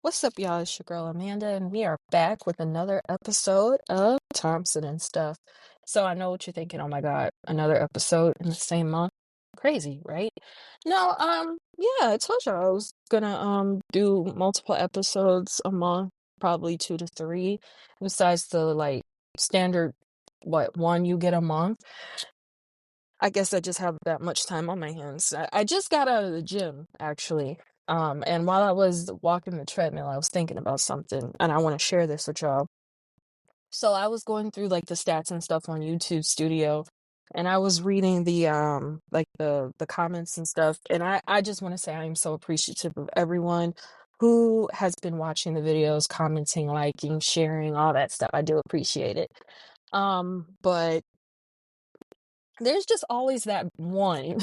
What's up, y'all? It's your girl Amanda, and we are back with another episode of Thompson and Stuff. So I know what you're thinking. Oh my God, another episode in the same month. Crazy, right? No, yeah, I told you I was gonna do multiple episodes a month, probably 2 to 3, besides the like standard one you get a month. I guess I just have that much time on my hands. I just got out of the gym, actually. And while I was walking the treadmill, I was thinking about something, and I want to share this with y'all. So I was going through like the stats and stuff on YouTube Studio, and I was reading the like the comments and stuff, and I just want to say I am so appreciative of everyone who has been watching the videos, commenting, liking, sharing, all that stuff. I do appreciate it. But there's just always that one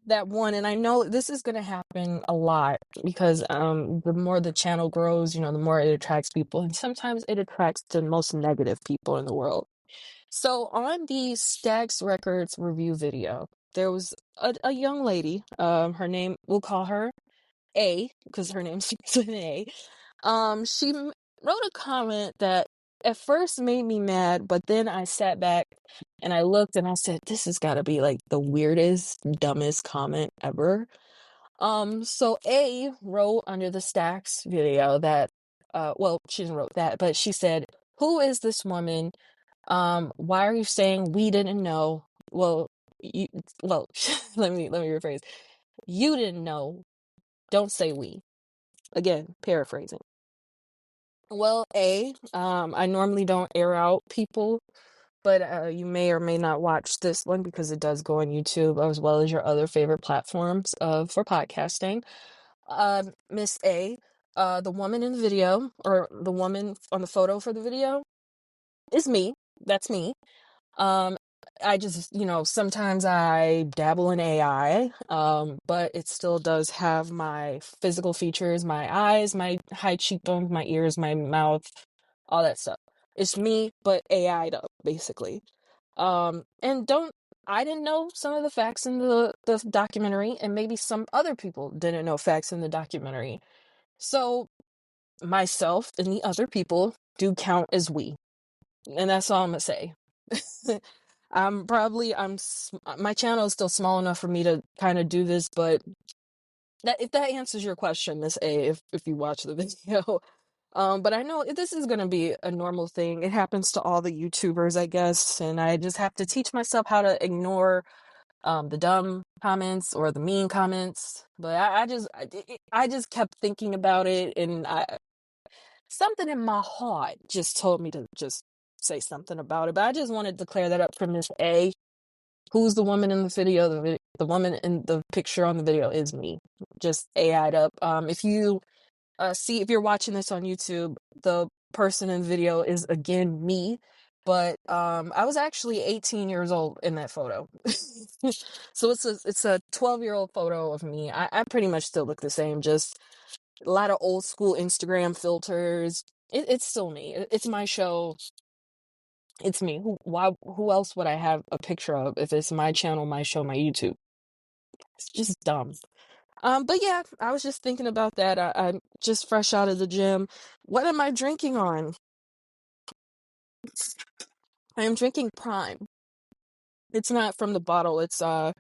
that one, and I know this is going to happen a lot because the more the channel grows, the more it attracts people, and sometimes it attracts the most negative people in the world. So on the Stax Records review video, there was a young lady. Her name, we'll call her A, because her name starts with an A. She wrote a comment that at first made me mad, but then I sat back and I looked and I said, this has got to be like the weirdest, dumbest comment ever. So A wrote under the Stacks video that, well, she didn't wrote that, but she said, "Who is this woman? Why are you saying we didn't know?" Well, you, well, let me rephrase. You didn't know. Don't say we. Again, paraphrasing. Well, I normally don't air out people, but you may or may not watch this one because it does go on YouTube as well as your other favorite platforms for podcasting. Miss A, the woman in the video, or the woman on the photo for the video, is me. That's me. Um, I just, sometimes I dabble in AI, but it still does have my physical features, my eyes, my high cheekbones, my ears, my mouth, all that stuff. It's me, but AI'd up, basically. And I didn't know some of the facts in the documentary, and maybe some other people didn't know facts in the documentary. So myself and the other people do count as we, and that's all I'm gonna say. My channel is still small enough for me to kind of do this, but if that answers your question, Miss A, if you watch the video. But I know this is gonna be a normal thing. It happens to all the YouTubers, I guess, and I just have to teach myself how to ignore the dumb comments or the mean comments. But I just kept thinking about it, and something in my heart just told me to just say something about it. But I just wanted to clear that up for Miss A. Who's the woman in the video? The woman in the picture on the video is me. Just AI'd up. If you if you're watching this on YouTube, the person in the video is again me. But I was actually 18 years old in that photo. So it's a 12-year-old photo of me. I pretty much still look the same, just a lot of old school Instagram filters. It's still me. It's my show. It's me. Who else would I have a picture of if it's my channel, my show, my YouTube? It's just dumb. But yeah, I was just thinking about that. I'm just fresh out of the gym. What am I drinking on? I am drinking Prime. It's not from the bottle. It's the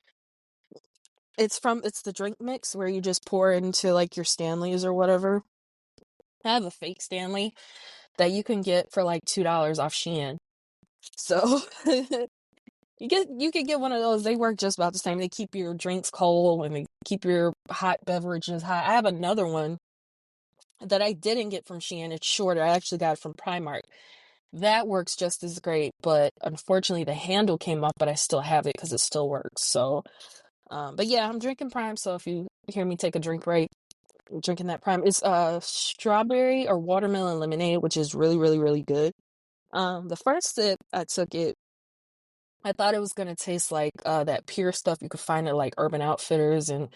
drink mix where you just pour it into like your Stanleys or whatever. I have a fake Stanley that you can get for like $2 off Shein. So you could get one of those. They work just about the same. They keep your drinks cold and they keep your hot beverages hot. I have another one that I didn't get from Shein. It's shorter. I actually got it from Primark. That works just as great, but unfortunately the handle came up, but I still have it because it still works. So, but yeah, I'm drinking Prime. So if you hear me take a drink break, I'm drinking that Prime. It's strawberry or watermelon lemonade, which is really, really, really good. The first sip I took it, I thought it was gonna taste like that pure stuff you could find at like Urban Outfitters and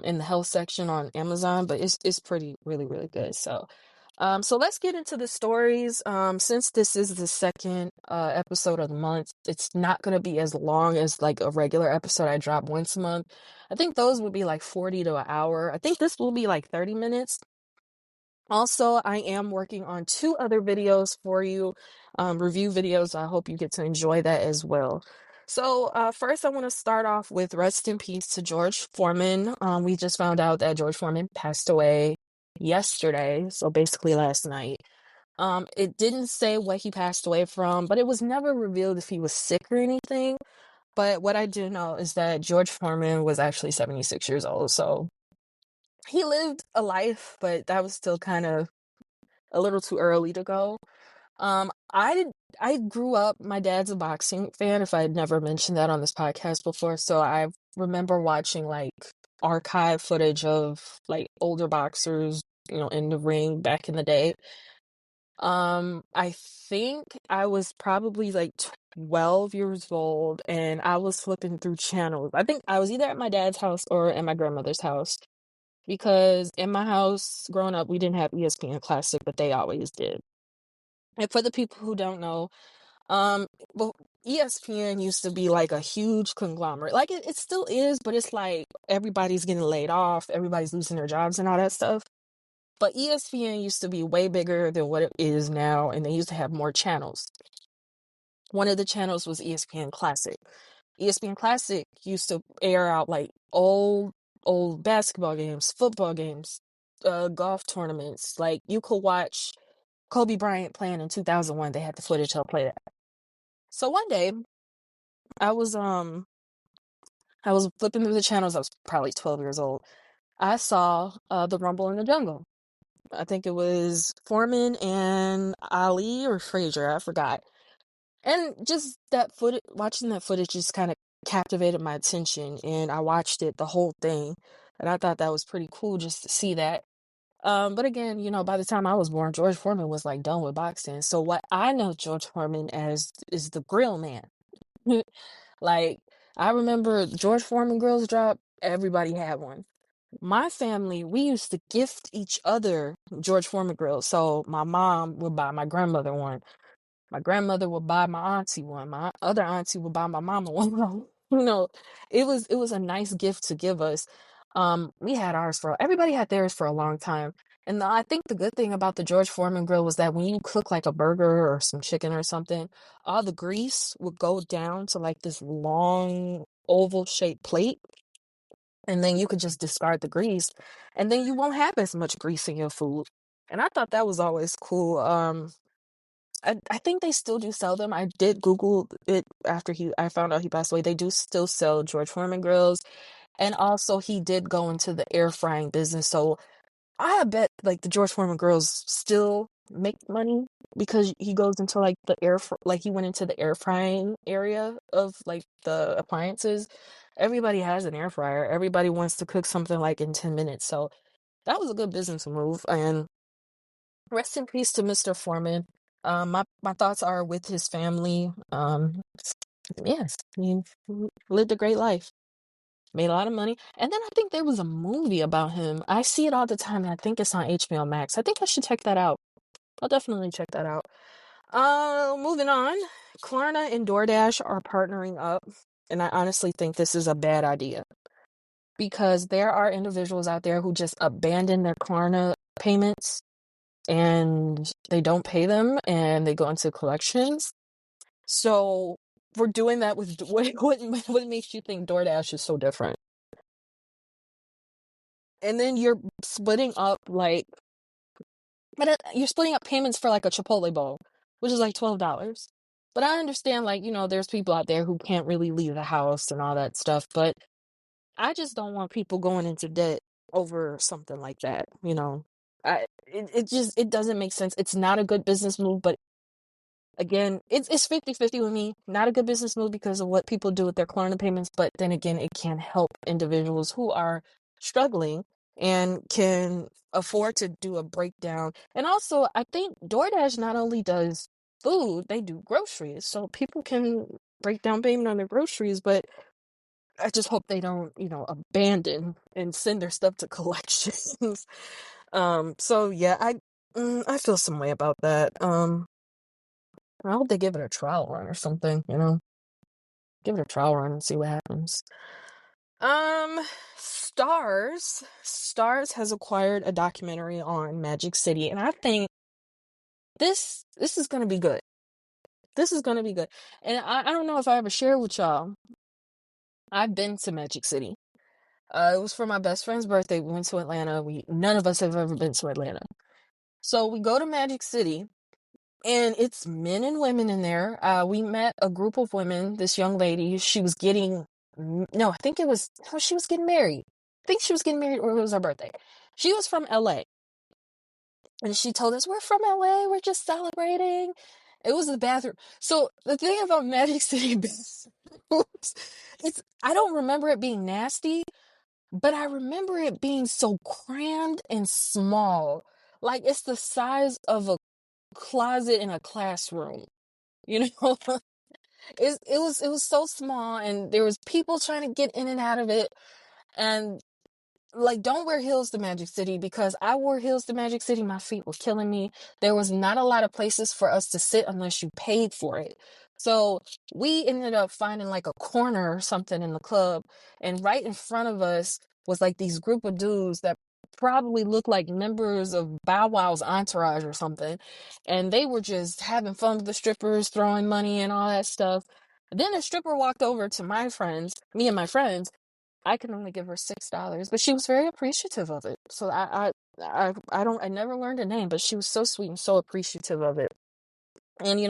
in the health section on Amazon, but it's pretty really really good. So let's get into the stories. Since this is the second episode of the month, it's not gonna be as long as like a regular episode I drop once a month. I think those would be like 40 to an hour. I think this will be like 30 minutes. Also, I am working on two other videos for you, review videos. I hope you get to enjoy that as well. So, first, I want to start off with rest in peace to George Foreman. We just found out that George Foreman passed away yesterday, so basically last night. It didn't say what he passed away from, but it was never revealed if he was sick or anything. But what I do know is that George Foreman was actually 76 years old, so he lived a life, but that was still kind of a little too early to go. I grew up, my dad's a boxing fan, if I had never mentioned that on this podcast before, so I remember watching like archive footage of like older boxers, in the ring back in the day. I think I was probably like 12 years old and I was flipping through channels. I think I was either at my dad's house or at my grandmother's house because in my house growing up, we didn't have ESPN Classic, but they always did. And for the people who don't know, um, well, ESPN used to be like a huge conglomerate. Like it still is, but it's like everybody's getting laid off, everybody's losing their jobs and all that stuff. But ESPN used to be way bigger than what it is now, and they used to have more channels. One of the channels was ESPN Classic. ESPN Classic used to air out like old basketball games, football games, golf tournaments. Like you could watch Kobe Bryant playing in 2001. They had the footage to play that. So one day, I was um I was flipping through the channels. I was probably 12 years old. I saw the Rumble in the Jungle. I think it was Foreman and Ali or Frazier. I forgot. And just that footage, watching that footage just kind of captivated my attention, and I watched it the whole thing, and I thought that was pretty cool just to see that. But again, by the time I was born, George Foreman was like done with boxing. So what I know George Foreman as is the grill man. Like I remember George Foreman grills drop, everybody had one. My family, we used to gift each other George Foreman grills. So my mom would buy my grandmother one. My grandmother would buy my auntie one. My other auntie would buy my mama one. You know, it was a nice gift to give us. We had ours for everybody had theirs for a long time. And I think the good thing about the George Foreman grill was that when you cook like a burger or some chicken or something, all the grease would go down to like this long oval shaped plate, and then you could just discard the grease, and then you won't have as much grease in your food. And I thought that was always cool. I think they still do sell them. I did Google it after I found out he passed away. They do still sell George Foreman grills. And also he did go into the air frying business. So I bet like the George Foreman grills still make money because he goes into like like he went into the air frying area of like the appliances. Everybody has an air fryer. Everybody wants to cook something like in 10 minutes. So that was a good business move. And rest in peace to Mr. Foreman. My thoughts are with his family. Yes, he lived a great life, made a lot of money, and then I think there was a movie about him. I see it all the time, and I think it's on HBO Max. I think I should check that out. I'll definitely check that out. Moving on, Klarna and DoorDash are partnering up, and I honestly think this is a bad idea because there are individuals out there who just abandon their Klarna payments and they don't pay them and they go into collections. So we're doing that with what makes you think DoorDash is so different? And then you're splitting up you're splitting up payments for like a Chipotle bowl, which is like $12. But I understand, like, there's people out there who can't really leave the house and all that stuff. But I just don't want people going into debt over something like that. It doesn't make sense. It's not a good business move, but again, it's 50-50 with me. Not a good business move because of what people do with their Klarna payments, but then again, it can help individuals who are struggling and can afford to do a breakdown. And also, I think DoorDash not only does food, they do groceries. So people can break down payment on their groceries, but I just hope they don't, abandon and send their stuff to collections. So yeah, I feel some way about that. I hope they give it a trial run or something, Give it a trial run and see what happens. Um, Stars has acquired a documentary on Magic City, and I think this is gonna be good. This is gonna be good. And I don't know if I ever shared with y'all. I've been to Magic City. It was for my best friend's birthday. We went to Atlanta. We none of us have ever been to Atlanta. So we go to Magic City, and it's men and women in there. We met a group of women. This young lady, she was getting no, I think it was no, she was getting married. I think she was getting married, or it was her birthday. She was from LA, and she told us, "We're from LA. We're just celebrating." It was the bathroom. So the thing about Magic City bathrooms, it's I don't remember it being nasty, but I remember it being so crammed and small. Like it's the size of a closet in a classroom. You know, it was so small, and there was people trying to get in and out of it. And like, don't wear heels to Magic City, because I wore heels to Magic City. My feet were killing me. There was not a lot of places for us to sit unless you paid for it. So we ended up finding like a corner or something in the club, and right in front of us was like these group of dudes that probably looked like members of Bow Wow's entourage or something. And they were just having fun with the strippers, throwing money and all that stuff. Then a stripper walked over to me and my friends. I could only give her $6, but she was very appreciative of it. So I never learned her name, but she was so sweet and so appreciative of it. And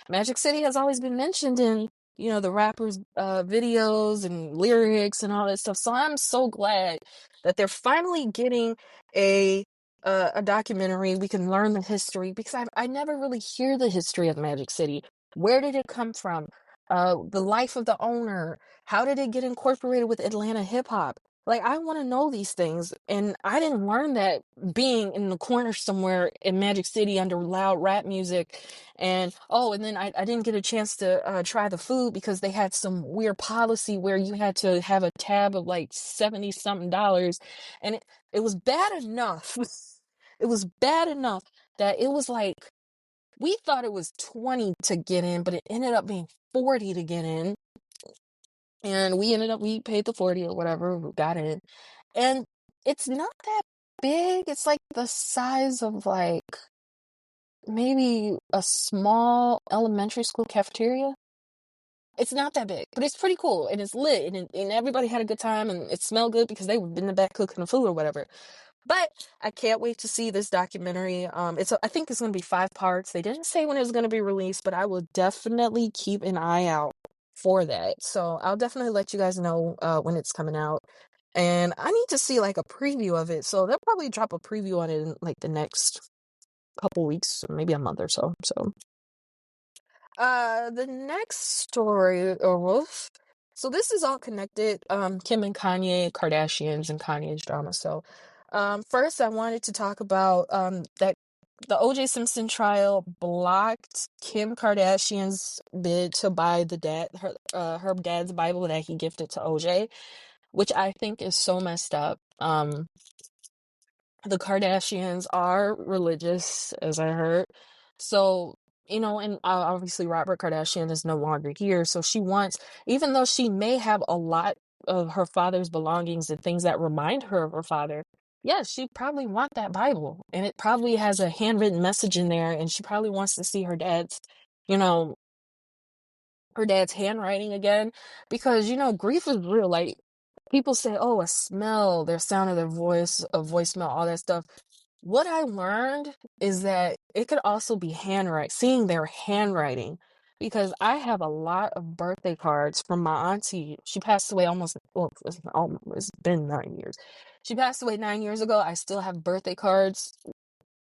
Magic City has always been mentioned in the rappers' videos and lyrics and all that stuff. So I'm so glad that they're finally getting a a documentary. We can learn the history, because I never really hear the history of Magic City. Where did it come from? The life of the owner. How did it get incorporated with Atlanta hip hop? Like, I want to know these things, and I didn't learn that being in the corner somewhere in Magic City under loud rap music. And then I didn't get a chance to try the food, because they had some weird policy where you had to have a tab of like 70 something dollars. And it was bad enough. It was bad enough that it was like, we thought it was 20 to get in, but it ended up being 40 to get in. And we paid the 40 or whatever, we got in. And it's not that big. It's like the size of like maybe a small elementary school cafeteria. It's not that big, but it's pretty cool, and it's lit, and everybody had a good time, and it smelled good because they were in the back cooking the food or whatever. But I can't wait to see this documentary. I think it's going to be 5 parts. They didn't say when it was going to be released, but I will definitely keep an eye out for that. So I'll definitely let you guys know when it's coming out. And I need to see like a preview of it. So they'll probably drop a preview on it in like the next couple weeks, or maybe a month or so. The next story, so this is all connected. Kim and Kanye, Kardashians, and Kanye's drama. So, first I wanted to talk about that the O.J. Simpson trial blocked Kim Kardashian's bid to buy her dad's Bible that he gifted to O.J., which I think is so messed up. The Kardashians are religious, as I heard. So, and obviously Robert Kardashian is no longer here. So she wants, even though she may have a lot of her father's belongings and things that remind her of her father, yes, she probably want that Bible. And it probably has a handwritten message in there. And she probably wants to see you know, her dad's handwriting again, because grief is real. Like, people say, oh, a smell, their sound of their voice, a voicemail, all that stuff. What I learned is that it could also be seeing their handwriting, because I have a lot of birthday cards from my auntie. She passed away it's been 9 years. She passed away 9 years ago. I still have birthday cards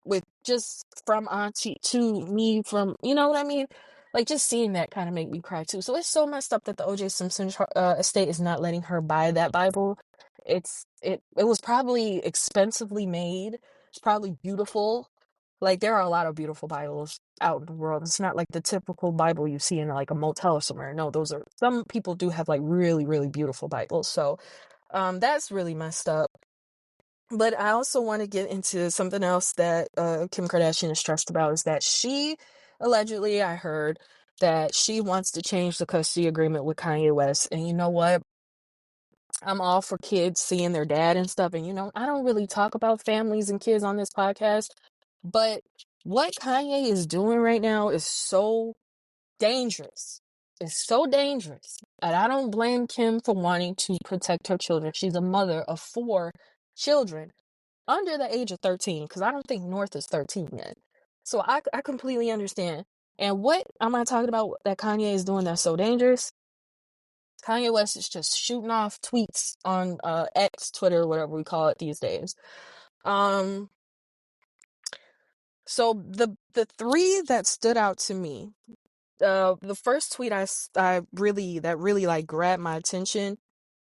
with just from auntie to me, from, you know what I mean? Like, just seeing that kind of make me cry too. So it's so messed up that the O.J. Simpson estate is not letting her buy that Bible. It was probably expensively made. It's probably beautiful. Like, there are a lot of beautiful Bibles out in the world. It's not like the typical Bible you see in like a motel somewhere. No, some people do have like really, really beautiful Bibles. So that's really messed up. But I also want to get into something else that Kim Kardashian is stressed about, is that she allegedly, I heard, that she wants to change the custody agreement with Kanye West. And you know what? I'm all for kids seeing their dad and stuff. And, I don't really talk about families and kids on this podcast, but what Kanye is doing right now is so dangerous. It's so dangerous. And I don't blame Kim for wanting to protect her children. She's a mother of 4 children under the age of 13, because I don't think North is 13 yet. So I completely understand. And what am I talking about that Kanye is doing that's so dangerous? Kanye West is just shooting off tweets on X, Twitter, whatever we call it these days. Um, so the 3 that stood out to me, the first tweet I really like grabbed my attention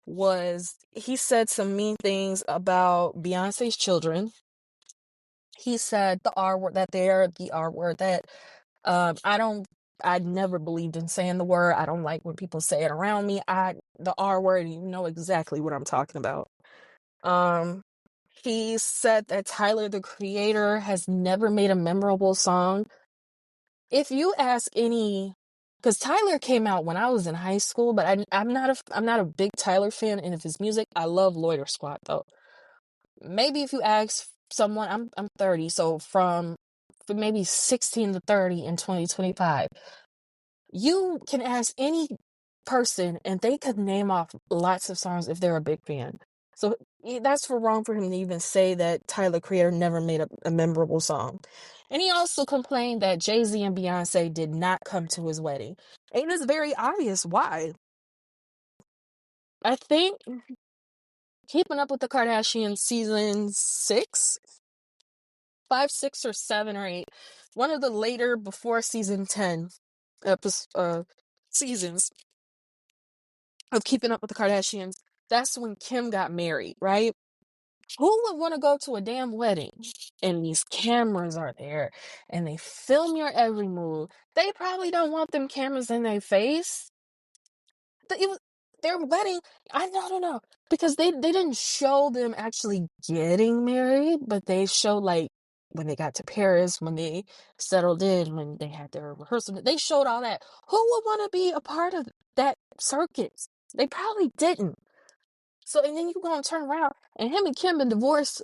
was he said some mean things about Beyonce's children. He said the R word, that they are the R word, that I never believed in saying the word. I don't like when people say it around me. The R word, you know exactly what I'm talking about. Um, he said that Tyler, the Creator, has never made a memorable song. If you ask any, because Tyler came out when I was in high school, but I'm not a big Tyler fan and of his music. I love Loiter Squad though. Maybe if you ask someone, I'm 30, so from maybe 16 to 30 in 2025, you can ask any person and they could name off lots of songs if they're a big fan. So that's wrong for him to even say that Tyler Creator never made a memorable song. And he also complained that Jay-Z and Beyonce did not come to his wedding. And it's very obvious why. I think Keeping Up with the Kardashians season 6, 5, 6, or 7 or 8, one of the later before season 10 seasons of Keeping Up with the Kardashians, that's when Kim got married, right? Who would want to go to a damn wedding and these cameras are there and they film your every move? They probably don't want them cameras in their face. It was their wedding. I no, because they didn't show them actually getting married, but they showed like when they got to Paris, when they settled in, when they had their rehearsal. They showed all that. Who would want to be a part of that circus? They probably didn't. So, and then you're gonna turn around and him and Kim been divorced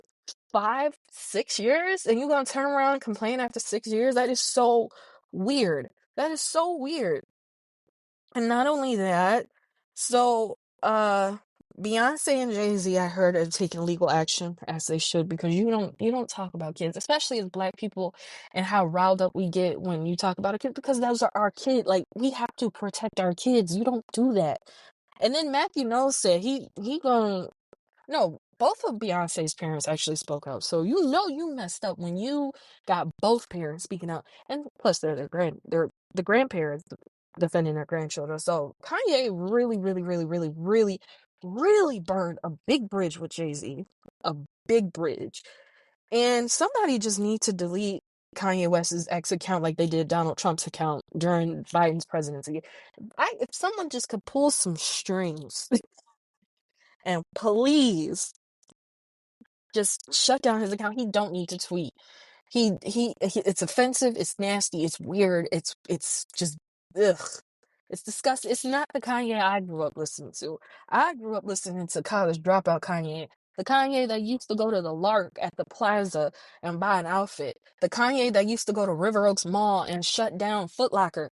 5, 6 years, and you're gonna turn around and complain after 6 years? That is so weird. That is so weird. And not only that, so Beyonce and Jay-Z, I heard, are taking legal action, as they should, because you don't talk about kids, especially as Black people, and how riled up we get when you talk about a kid, because those are our kids. Like, we have to protect our kids. You don't do that. And then Matthew Knowles said he gonna no, both of Beyonce's parents actually spoke out. So you messed up when you got both parents speaking out. And plus they're the grandparents defending their grandchildren. So Kanye really, really, really, really, really, really burned a big bridge with Jay-Z. A big bridge. And somebody just need to delete Kanye West's ex account like they did Donald Trump's account during Biden's presidency. If someone just could pull some strings and please just shut down his account. He don't need to tweet. He it's offensive, it's nasty, it's weird, it's just ugh. It's disgusting. It's not the Kanye I grew up listening to. I grew up listening to college dropout Kanye. The Kanye that used to go to the Lark at the Plaza and buy an outfit. The Kanye that used to go to River Oaks Mall and shut down Foot Locker.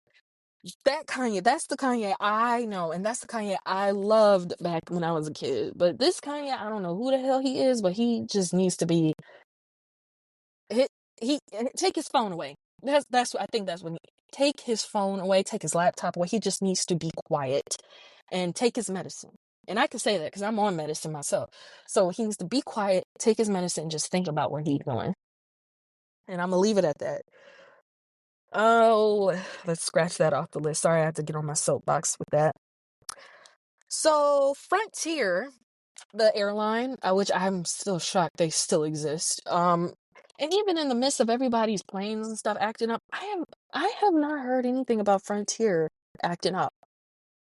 That Kanye, that's the Kanye I know, and that's the Kanye I loved back when I was a kid. But this Kanye, I don't know who the hell he is, but he just needs to be he take his phone away. That's I think that's when take his phone away, take his laptop away. He just needs to be quiet and take his medicine. And I can say that because I'm on medicine myself. So he needs to be quiet, take his medicine, and just think about where he's going. And I'm gonna leave it at that. Oh, let's scratch that off the list. Sorry, I had to get on my soapbox with that. So Frontier, the airline, which I'm still shocked they still exist. And even in the midst of everybody's planes and stuff acting up, I have not heard anything about Frontier acting up.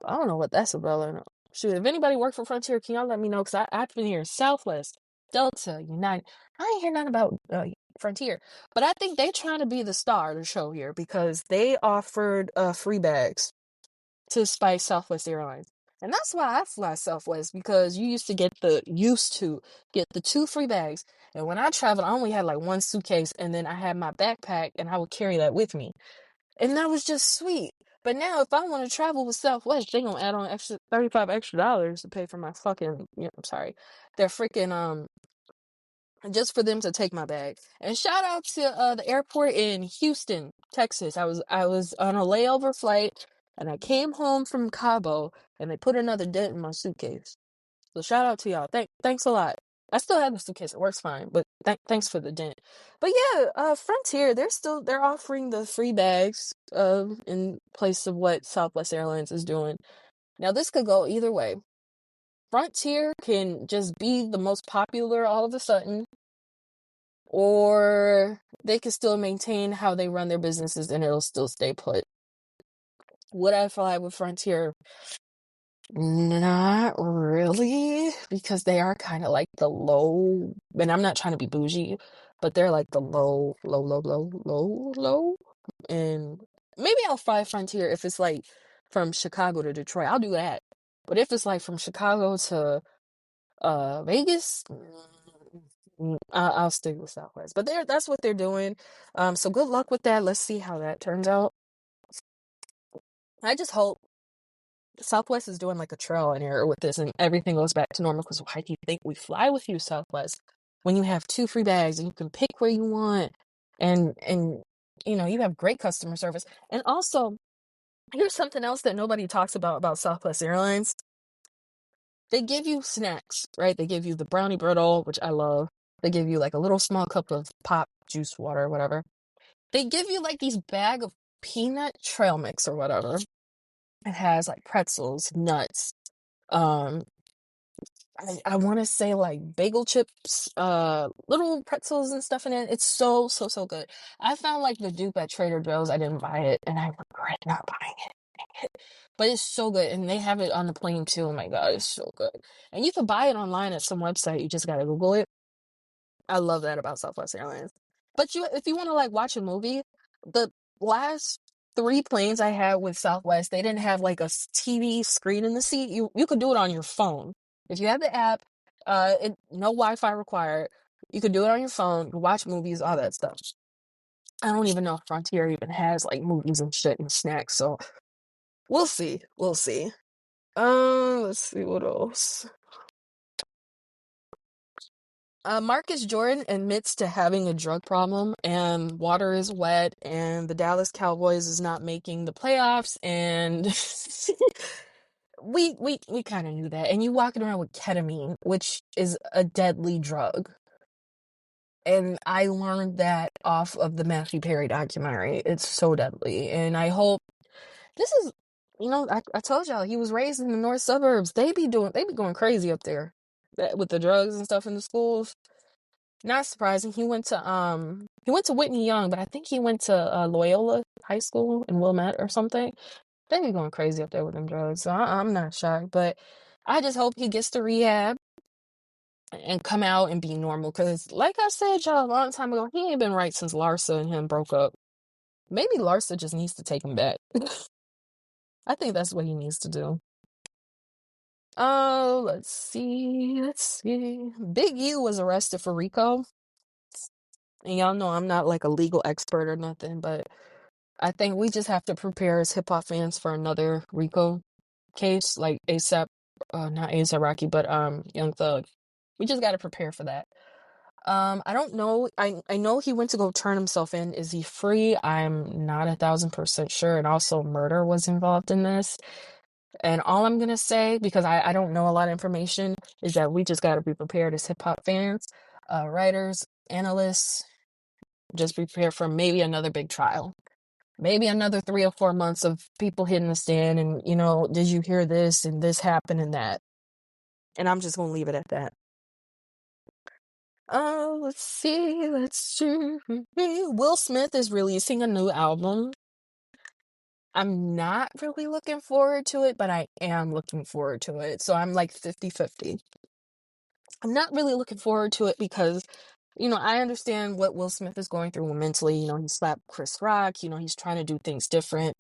I don't know what that's about. I don't know. Shoot, if anybody work for Frontier, can y'all let me know? Because I've been here Southwest, Delta, United. I ain't hear nothing about Frontier. But I think they trying to be the star of the show here because they offered free bags to spice Southwest Airlines. And that's why I fly Southwest, because you used to get the 2 free bags. And when I traveled, I only had like one suitcase, and then I had my backpack, and I would carry that with me. And that was just sweet. But now if I want to travel with Southwest, they gonna add on extra $35 to pay for my fucking, I'm sorry. They're freaking just for them to take my bag. And shout out to the airport in Houston, Texas. I was on a layover flight, and I came home from Cabo, and they put another dent in my suitcase. So shout out to y'all. Thanks a lot. I still have the suitcase. It works fine, but thanks for the dent. But yeah, Frontier, they're offering the free bags in place of what Southwest Airlines is doing. Now this could go either way. Frontier can just be the most popular all of a sudden, or they can still maintain how they run their businesses and it'll still stay put. Would I fly with Frontier? Not really, because they are kind of like the low, and I'm not trying to be bougie, but they're like the low, low, low, low, low, low. And maybe I'll fly Frontier if it's like from Chicago to Detroit. I'll do that. But if it's like from Chicago to Vegas, I'll stick with Southwest. But that's what they're doing. So good luck with that. Let's see how that turns out. I just hope Southwest is doing like a trial and error with this, and everything goes back to normal. Because why do you think we fly with you, Southwest, when you have 2 free bags and you can pick where you want, and you have great customer service. And also, here's something else that nobody talks about Southwest Airlines. They give you snacks, right? They give you the brownie brittle, which I love. They give you like a little small cup of pop juice water, whatever. They give you like these bag of peanut trail mix or whatever. It has like pretzels, nuts, um, I want to say like bagel chips, little pretzels and stuff in it. It's so, so, so good. I found like the dupe at Trader Joe's. I didn't buy it, and I regret not buying it. But it's so good, and they have it on the plane too. Oh my God, it's so good. And you can buy it online at some website. You just gotta Google it. I love that about Southwest Airlines. But if you want to like watch a movie, the last 3 planes I had with Southwest, they didn't have like a TV screen in the seat. You could do it on your phone if you have the app. No Wi-Fi required. You could do it on your phone. You watch movies, all that stuff. I don't even know if Frontier even has like movies and shit and snacks. So we'll see. We'll see. Let's see what else. Marcus Jordan admits to having a drug problem, and water is wet, and the Dallas Cowboys is not making the playoffs, and we kind of knew that. And you walking around with ketamine, which is a deadly drug. And I learned that off of the Matthew Perry documentary. It's so deadly, and I hope this is. I told y'all he was raised in the north suburbs. They be going crazy up there, with the drugs and stuff in the schools. Not surprising. He went to Whitney Young, but I think he went to Loyola High School in Wilmette or something. They be going crazy up there with them drugs, so I'm not shocked. But I just hope he gets to rehab and come out and be normal. Cause like I said, y'all, a long time ago, he ain't been right since Larsa and him broke up. Maybe Larsa just needs to take him back. I think that's what he needs to do. Oh, let's see. Let's see. Big U was arrested for RICO. And y'all know I'm not like a legal expert or nothing, but I think we just have to prepare as hip hop fans for another RICO case, like ASAP, not ASAP Rocky, but Young Thug. We just got to prepare for that. I don't know. I know he went to go turn himself in. Is he free? I'm not 1,000% sure. And also, murder was involved in this. And all I'm gonna say, because I don't know a lot of information, is that we just got to be prepared as hip hop fans, writers, analysts. Just prepare for maybe another big trial. Maybe another 3 or 4 months of people hitting the stand and, did you hear this and this happened and that. And I'm just gonna leave it at that. Let's see. Will Smith is releasing a new album. I'm not really looking forward to it, but I am looking forward to it. So I'm like 50-50. I'm not really looking forward to it because, I understand what Will Smith is going through mentally. He slapped Chris Rock. He's trying to do things different.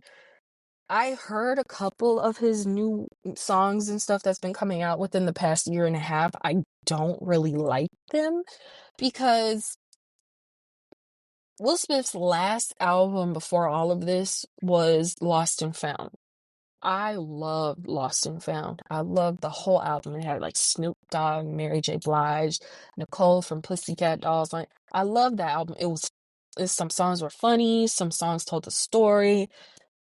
I heard a couple of his new songs and stuff that's been coming out within the past year and a half. I don't really like them because Will Smith's last album before all of this was Lost and Found. I loved Lost and Found. I loved the whole album. It had like Snoop Dogg, Mary J. Blige, Nicole from Pussycat Dolls. Like, I loved that album. Some songs were funny, some songs told a story.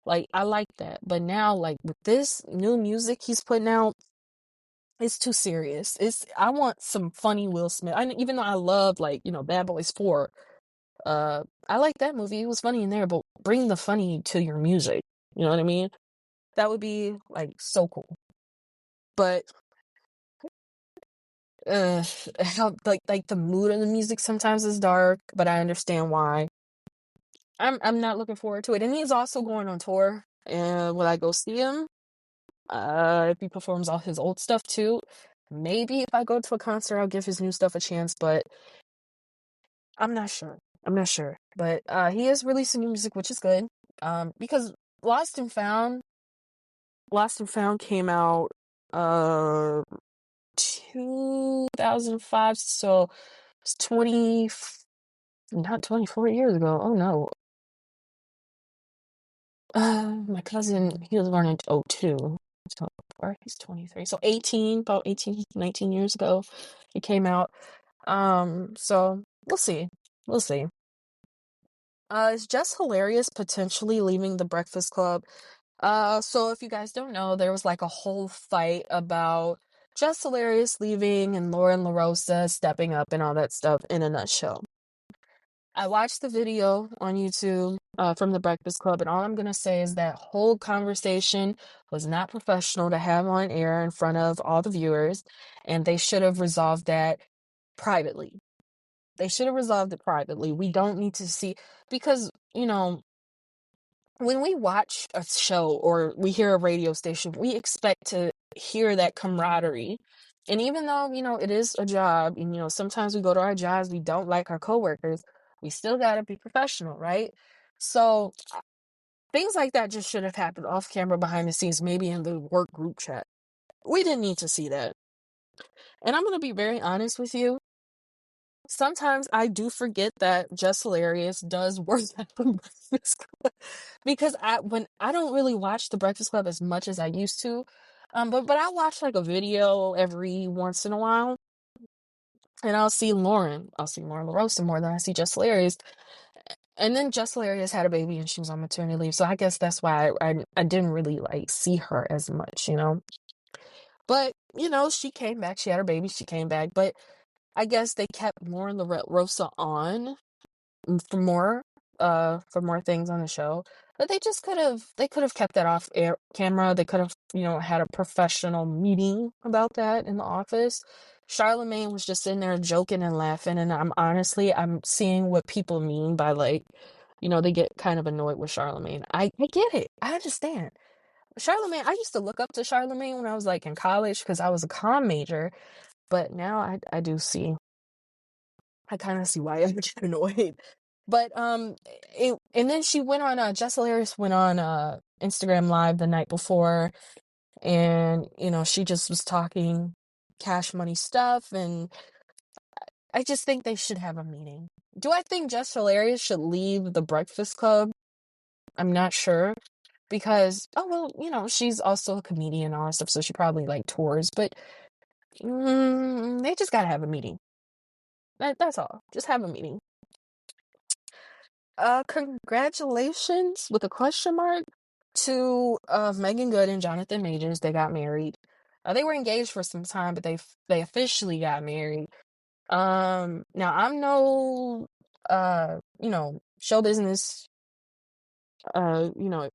Like, I like that. But now, like, with this new music he's putting out, it's too serious. I want some funny Will Smith. Even though I love, like, Bad Boys 4, I like that movie. It was funny in there, but bring the funny to your music. You know what I mean? That would be, like, so cool. But uh how, like the mood of the music sometimes is dark, but I understand why. I'm not looking forward to it. And he's also going on tour. And will I go see him? If he performs all his old stuff too. Maybe if I go to a concert, I'll give his new stuff a chance, but I'm not sure. I'm not sure. But he is releasing new music, which is good. Because Lost and Found Lost and Found came out 2005, so it's 20, not 24 years ago. Oh no. My cousin, he was born in '02. So, or he's 23. So about 18, 19 years ago, it came out. So we'll see. We'll see. It's just hilarious potentially leaving the Breakfast Club. So if you guys don't know, there was like a whole fight about Just Hilarious leaving and Lauren LaRosa stepping up and all that stuff in a nutshell. I watched the video on YouTube from the Breakfast Club, and all I'm going to say is that whole conversation was not professional to have on air in front of all the viewers, and they should have resolved that privately. They should have resolved it privately. We don't need to see, because, when we watch a show or we hear a radio station, we expect to hear that camaraderie. And even though, it is a job, and, sometimes we go to our jobs, we don't like our coworkers, we still got to be professional, right? So things like that just should have happened off camera, behind the scenes, maybe in the work group chat. We didn't need to see that. And I'm going to be very honest with you. Sometimes I do forget that Just Hilarious does work at the Breakfast Club, because I don't really watch the Breakfast Club as much as I used to, but I watch like a video every once in a while, and I'll see Lauren LaRosa more than I see Just Hilarious, and then Just Hilarious had a baby and she was on maternity leave, so I guess that's why I didn't really like see her as much. But she came back, she had her baby, she came back, but I guess they kept Lauren LaRosa on for more things on the show, but they could have kept that off air camera. They could have had a professional meeting about that in the office. Charlemagne was just sitting there joking and laughing, and I'm seeing what people mean by, like, they get kind of annoyed with Charlemagne. I get it. I understand. Charlemagne, I used to look up to Charlemagne when I was like in college because I was a comm major, but now I do see. I kind of see why I get annoyed. But and then she went on Jess Hilarious went on Instagram Live the night before, and she just was talking Cash Money stuff, and I just think they should have a meeting. Do I think Jess Hilarious should leave the Breakfast Club? I'm not sure, because oh well, she's also a comedian and all that stuff, so she probably like tours, but they just gotta have a meeting. That's all. Just have a meeting. Congratulations with a question mark to Megan Good and Jonathan Majors. They got married. They were engaged for some time, but they officially got married. Now I'm no show business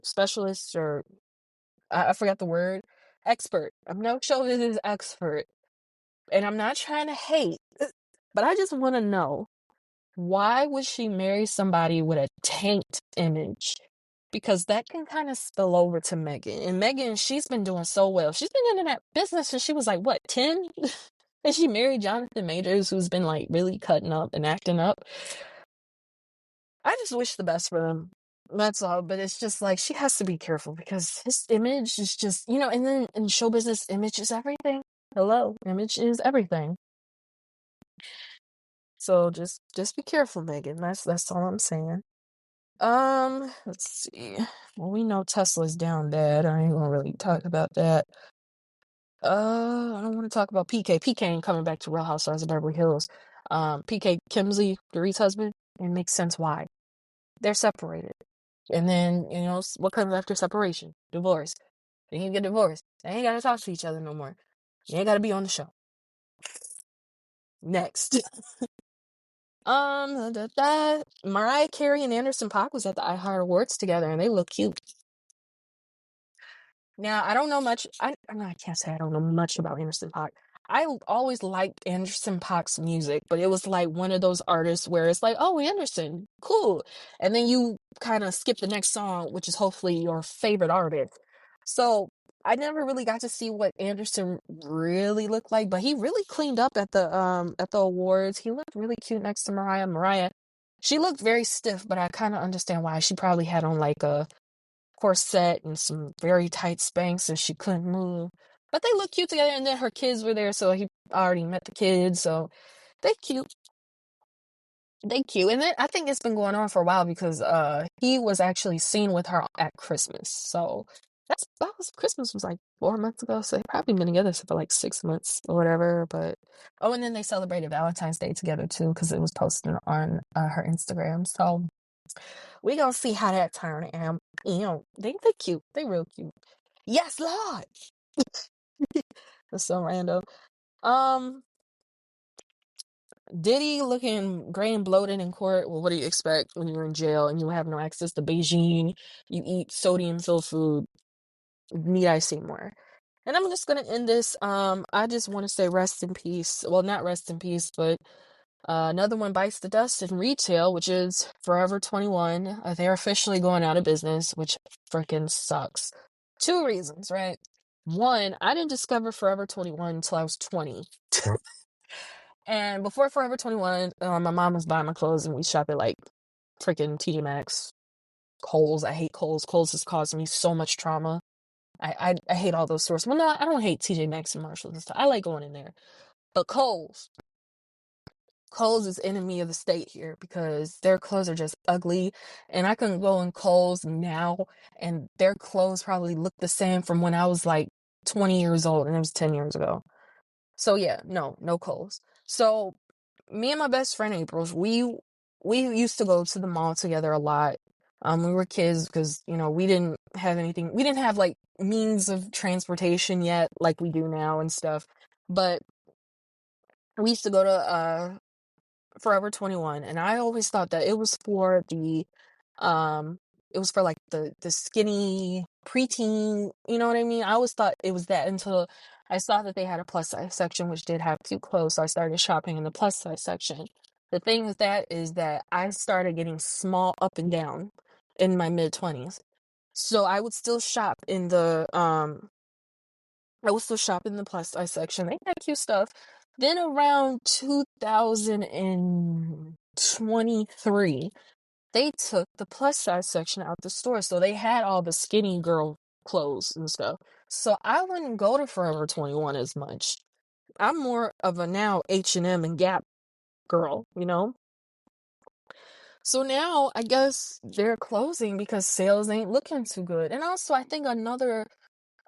specialist, or I forgot the word, expert. I'm no show business expert, and I'm not trying to hate, but I just want to know, why would she marry somebody with a tanked image? Because that can kind of spill over to Megan. And Megan, she's been doing so well. She's been in that business since she was like, what, 10? And she married Jonathan Majors, who's been like really cutting up and acting up. I just wish the best for them. That's all, but it's just like she has to be careful because his image is just, and then in show business, image is everything. Hello, image is everything. So just be careful, Megan. That's all I'm saying. Let's see. Well, we know Tesla's down bad. I ain't gonna really talk about that. I don't want to talk about PK. PK ain't coming back to Real Housewives of Beverly Hills. PK Kimsley, Dorit's husband. It makes sense why they're separated. And then what comes after separation? Divorce. Then you get divorced. They ain't gotta talk to each other no more. You ain't gotta be on the show. Next. Mariah Carey and Anderson .Paak was at the iHeart Awards together, and they look cute. Now, I don't know much. I can't say I don't know much about Anderson .Paak. I always liked Anderson .Paak's music, but it was like one of those artists where it's like, oh, Anderson, cool. And then you kind of skip the next song, which is hopefully your favorite artist. So I never really got to see what Anderson really looked like, but he really cleaned up at the awards. He looked really cute next to Mariah. Mariah, she looked very stiff, but I kind of understand why. She probably had on like a corset and some very tight Spanx and she couldn't move. But they look cute together, and then her kids were there, so he already met the kids, so they cute. They cute. And then I think it's been going on for a while because he was actually seen with her at Christmas. So Christmas was like 4 months ago, so they've probably been together for like 6 months or whatever. But and then they celebrated Valentine's Day together too, because it was posted on her Instagram. So we gonna see how that turn out. They cute. They real cute. Yes, Lord. That's so random. Um, Diddy looking gray and bloated in court. Well, what do you expect when you're in jail and you have no access to Beijing? You eat sodium-filled food. Need I say more? And I'm just gonna end this. I just want to say rest in peace. Well, not rest in peace, but another one bites the dust in retail, which is Forever 21. They're officially going out of business, which freaking sucks. Two reasons, right? One, I didn't discover Forever 21 until I was 20. And before Forever 21, my mom was buying my clothes and we shop at like freaking TJ Maxx, Kohl's. I hate Kohl's. Kohl's has caused me so much trauma. I hate all those stores. Well, no, I don't hate TJ Maxx and Marshalls and stuff. I like going in there. But Kohl's is enemy of the state here because their clothes are just ugly. And I can go in Kohl's now and their clothes probably look the same from when I was like 20 years old and it was 10 years ago. So yeah, no Kohl's. So me and my best friend April, we used to go to the mall together a lot. We were kids because we didn't have anything. We didn't have like means of transportation yet, like we do now and stuff. But we used to go to Forever 21, and I always thought that um it was for like the skinny preteen, you know what I mean? I always thought it was that until I saw that they had a plus size section which did have cute clothes, so I started shopping in the plus size section. The thing with that is that I started getting small up and down in my mid 20s. So I would still shop in the plus size section. They had cute stuff. Then around 2023, they took the plus size section out the store. So they had all the skinny girl clothes and stuff. So I wouldn't go to Forever 21 as much. I'm more of a now H&M and Gap girl. So now I guess they're closing because sales ain't looking too good. And also I think another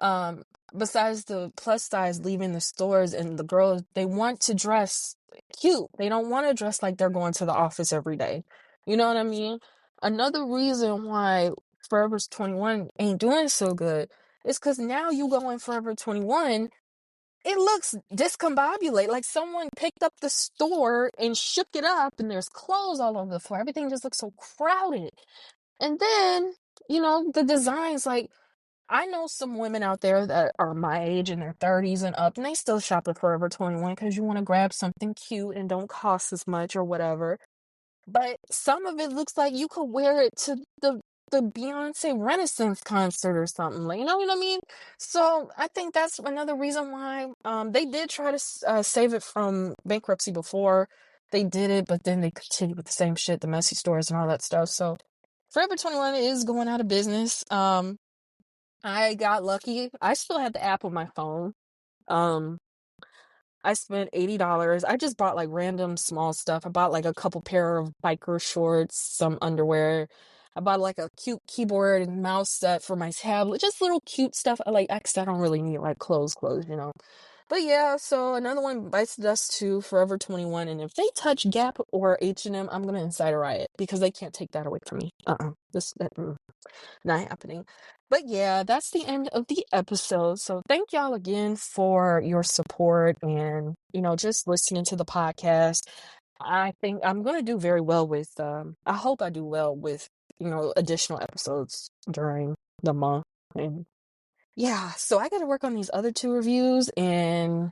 um besides the plus size leaving the stores, and the girls, they want to dress cute. They don't want to dress like they're going to the office every day. You know what I mean? Another reason why Forever 21 ain't doing so good is because now you go in Forever 21, it looks discombobulated, like someone picked up the store and shook it up and there's clothes all over the floor. Everything just looks so crowded. And then the designs, like, I know some women out there that are my age in their 30s and up, and they still shop at Forever 21 because you want to grab something cute and don't cost as much or whatever. But some of it looks like you could wear it to the Beyonce Renaissance concert or something. Like, you know what I mean? So I think that's another reason why they did try to save it from bankruptcy before they did it, but then they continued with the same shit, the messy stores and all that stuff. So Forever 21 is going out of business. I got lucky. I still have the app on my phone. Um, I spent $80. I just bought like random small stuff. I bought like a couple pair of biker shorts, some underwear. I bought like a cute keyboard and mouse set for my tablet. Just little cute stuff. I don't really need like clothes. But yeah, so another one bites the dust too, Forever 21. And if they touch Gap or H&M, I'm gonna incite a riot because they can't take that away from me. Not happening. But yeah, that's the end of the episode. So thank y'all again for your support and, just listening to the podcast. I think I'm going to do very well with, I hope I do well with, additional episodes during the month. And yeah, so I got to work on these other two reviews and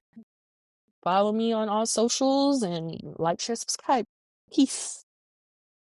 follow me on all socials and like, share, subscribe. Peace.